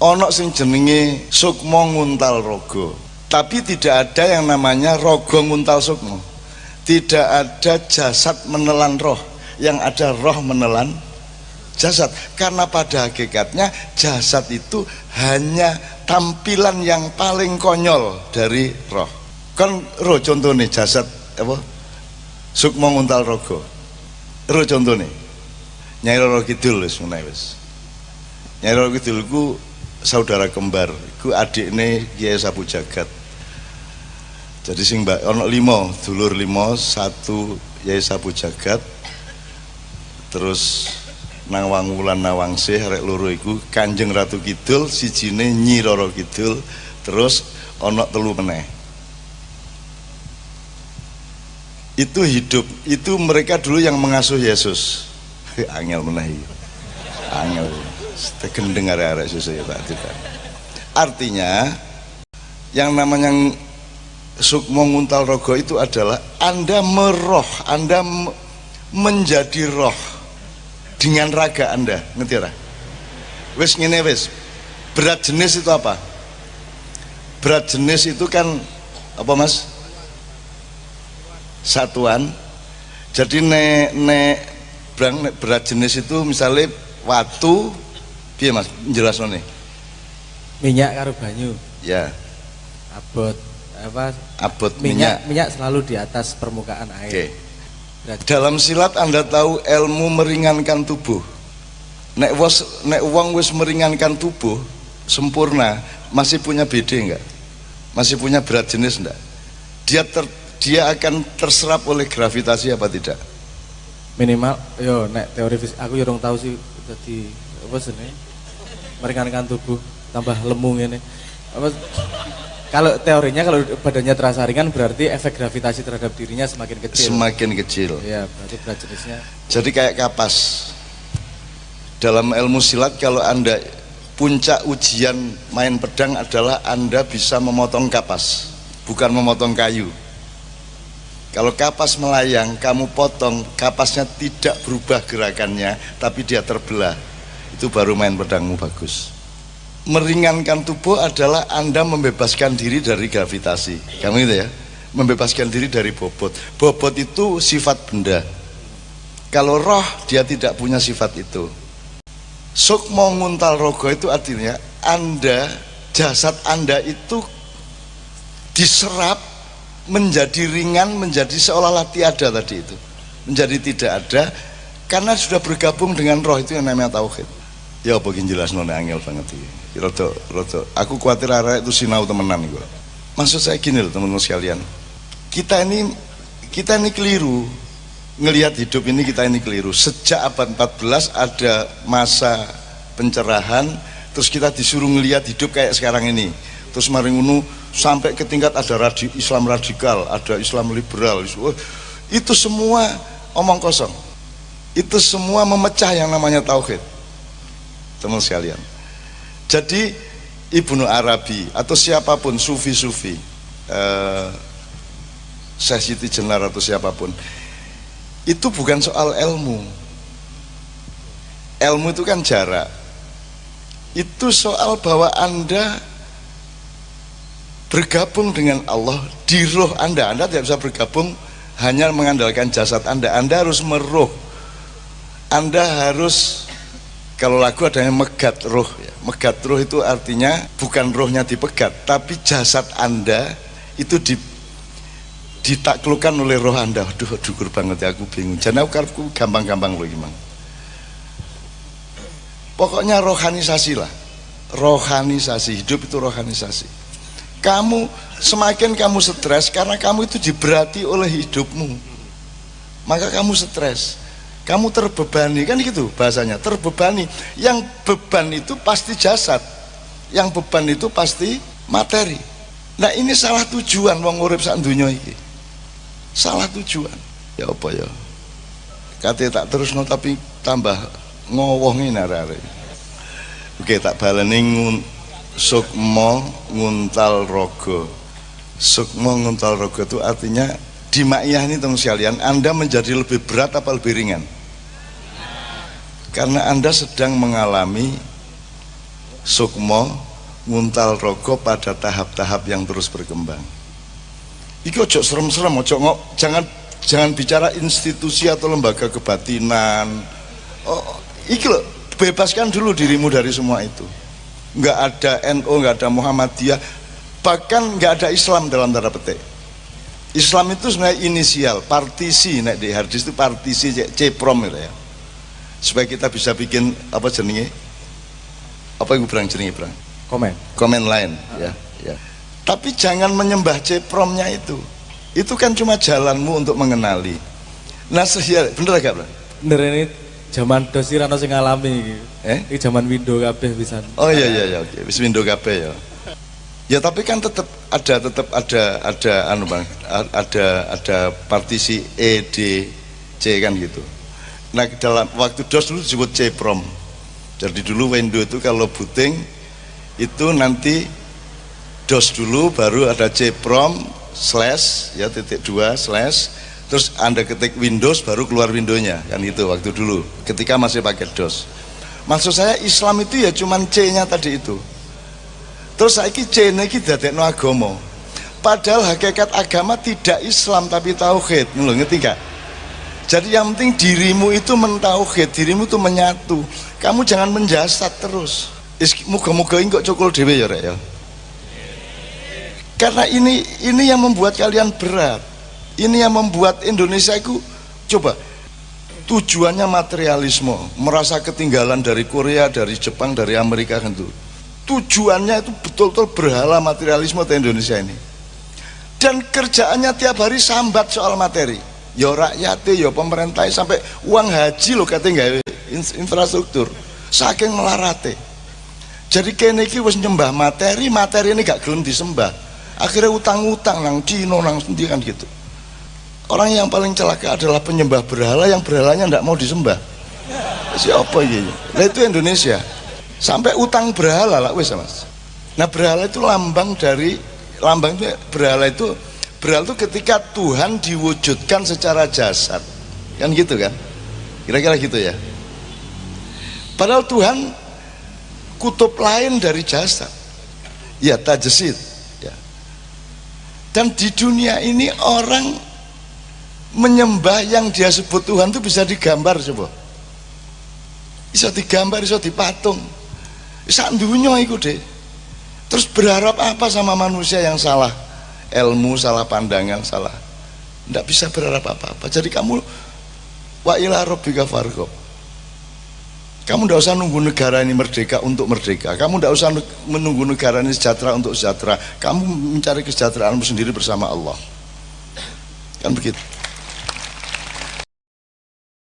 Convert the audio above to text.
Ono sing jenenge sukma nguntal raga. Tapi tidak ada yang namanya raga nguntal sukma. Tidak ada jasad menelan roh, yang ada roh menelan jasad. Karena pada hakikatnya jasad itu hanya tampilan yang paling konyol dari roh. Kan roh contohnya jasad apa? Sukma nguntal raga. Roh contohnya Nyai Roro Kidul wis menawa wis. Nyai Roro Kidul ku saudara kembar, ku adikne Kiai Sapu Jagat. Jadi sing ono 5, dulur 5, 1 Kiai Sapu Jagat. Terus nang Wangulan Nawangsih arek loro iku Kanjeng Ratu Kidul, sijine Nyi Roro Kidul, terus ono 3 meneh. Itu hidup, itu mereka dulu yang mengasuh Yesus. Angel meneh iki. Angel. Tegendeng arek-arek susah ya Pak. Artinya yang namanya sukma nguntal raga itu adalah Anda meroh, Anda menjadi roh dengan raga Anda, ngerti ora? Wis ngene wis. Berat jenis itu apa? Berat jenis itu kan apa Mas? Satuan. Jadi nek berat jenis itu misalnya watu, piye Mas jelasno nih? Minyak karo banyu. Ya. Abot apa? Abot minyak. Minyak selalu di atas permukaan air. Oke. Dalam silat Anda tahu ilmu meringankan tubuh. Nek wong wis meringankan tubuh sempurna, masih punya BD enggak? Masih punya berat jenis enggak? Dia akan terserap oleh gravitasi apa tidak? Minimal yo nek teori fisik aku yo tahu sih dadi apa jenenge meringankan tubuh tambah lemu ngene apa kalau teorinya kalau badannya terasa ringan berarti efek gravitasi terhadap dirinya semakin kecil ya berarti berat jenisnya jadi kayak kapas. Dalam ilmu silat kalau Anda puncak ujian main pedang adalah Anda bisa memotong kapas, bukan memotong kayu. Kalau kapas melayang, kamu potong, kapasnya tidak berubah gerakannya, tapi dia terbelah. Itu baru main pedangmu bagus. Meringankan tubuh adalah Anda membebaskan diri dari gravitasi. Kamu itu ya, membebaskan diri dari bobot. Bobot itu sifat benda. Kalau roh, dia tidak punya sifat itu. Sukma nguntal raga itu artinya Anda, jasad Anda itu diserap menjadi ringan, menjadi seolah-olah tiada tadi itu, menjadi tidak ada karena sudah bergabung dengan roh. Itu yang namanya tauhid. Ya apa yang jelas nona angel banget ini. Roto. Aku khawatir arah itu sinau temenan gue. Maksud saya gini loh teman-teman sekalian. Kita ini keliru ngelihat hidup ini, kita ini keliru. Sejak abad 14 ada masa pencerahan, terus kita disuruh ngelihat hidup kayak sekarang ini. Terus maring ngono sampai ke tingkat ada Islam radikal, ada Islam liberal. Itu semua omong kosong. Itu semua memecah yang namanya tauhid. Teman sekalian. Jadi Ibnu Arabi atau siapapun sufi-sufi, Syekh Siti Jenar atau siapapun, itu bukan soal ilmu. Ilmu itu kan jarak. Itu soal bahwa Anda bergabung dengan Allah di roh Anda. Anda tidak bisa bergabung hanya mengandalkan jasad Anda. Anda harus meroh. Anda harus, kalau lagu ada yang megat roh ya. Megat roh itu artinya bukan rohnya dipegat, tapi jasad Anda itu ditaklukkan oleh roh Anda. Aduh, dukur banget ya, aku bingung. Jangan aku gampang-gampang loh gimana. Pokoknya rohanisasi lah. Rohanisasi, hidup itu rohanisasi. Semakin kamu stres karena kamu itu diberati oleh hidupmu, maka kamu stres, kamu terbebani, kan gitu bahasanya, terbebani. Yang beban itu pasti jasad, yang beban itu pasti materi. Nah ini salah tujuan wong urip sak donya iki, salah tujuan. Ya apa ya, kate tak terusno tapi tambah ngowoh ngene arek. Oke, tak baleni sukma nguntal raga. Sukma nguntal raga itu artinya di makyah ini teman sekalian, Anda menjadi lebih berat apa lebih ringan? Karena Anda sedang mengalami sukma nguntal rogo pada tahap-tahap yang terus berkembang. Iki ojo serem-serem, jangan bicara institusi atau lembaga kebatinan. Iki loh, bebaskan dulu dirimu dari semua itu. Nggak ada NU, nggak ada Muhammadiyah, bahkan nggak ada Islam dalam tanda petik. Islam itu sebenarnya inisial, partisi, nek di harddisk itu partisi C-prom gitu ya. Supaya kita bisa bikin apa jenenge? Apa yang berang jenenge berang? Komen lain ya. Tapi jangan menyembah C-promnya itu. Itu kan cuma jalanmu untuk mengenali. Nah, bener gak, Bang? Bener, ini zaman DOS iki ana sing ngalami iki. Iki zaman Windows kabeh pisan. Oh iya oke. Wis Windows kabeh ya. Ya tapi kan tetap ada anu Bang, ada partisi E, D, C kan gitu. Nah, dalam waktu DOS dulu disebut C-prom. Jadi dulu Windows itu kalau booting itu nanti DOS dulu, baru ada C-prom slash ya .2 slash, terus Anda ketik Windows baru keluar Windows-nya kan itu waktu dulu ketika masih pakai DOS. Maksud saya Islam itu ya cuman C-nya tadi itu. Terus saiki C-ne iki dadekno agama. Padahal hakikat agama tidak Islam tapi tauhid. Lho, ngerti gak? Jadi yang penting dirimu itu mentauhid, dirimu itu menyatu. Kamu jangan menjasad terus. Muga-muga ini kok cukul dhewe ya rek ya. Karena ini yang membuat kalian berat. Ini yang membuat Indonesia itu coba tujuannya materialisme, merasa ketinggalan dari Korea, dari Jepang, dari Amerika kan itu. Tujuannya itu betul-betul berhala materialisme di Indonesia ini. Dan kerjaannya tiap hari sambat soal materi. Ya rakyatnya, ya pemerintah, sampai uang haji loh katanya infrastruktur. Saking melarate. Jadi kene iki wis nyembah materi ini gak gelem disembah. Akhirnya utang-utang nang Cina nang sendi kan gitu. Orang yang paling celaka adalah penyembah berhala yang berhalanya ndak mau disembah. Siapa ini? Nah itu Indonesia. Sampai utang berhala lah wis Mas. Nah berhala itu lambang itu berhala itu ketika Tuhan diwujudkan secara jasad. Kan gitu kan? Kira-kira gitu ya. Padahal Tuhan kutub lain dari jasad. Ya tajesid ya. Dan di dunia ini orang menyembah yang dia sebut Tuhan itu bisa digambar coba. Bisa digambar, bisa dipatung. Sak dunya iku deh. Terus berharap apa sama manusia yang salah ilmu, salah pandangan, salah. Tidak bisa berharap apa-apa. Jadi kamu wa ila rabbika farghab. Kamu tidak usah nunggu negara ini merdeka untuk merdeka. Kamu tidak usah menunggu negara ini sejahtera untuk sejahtera. Kamu mencari kesejahteraanmu sendiri bersama Allah. Kan begitu.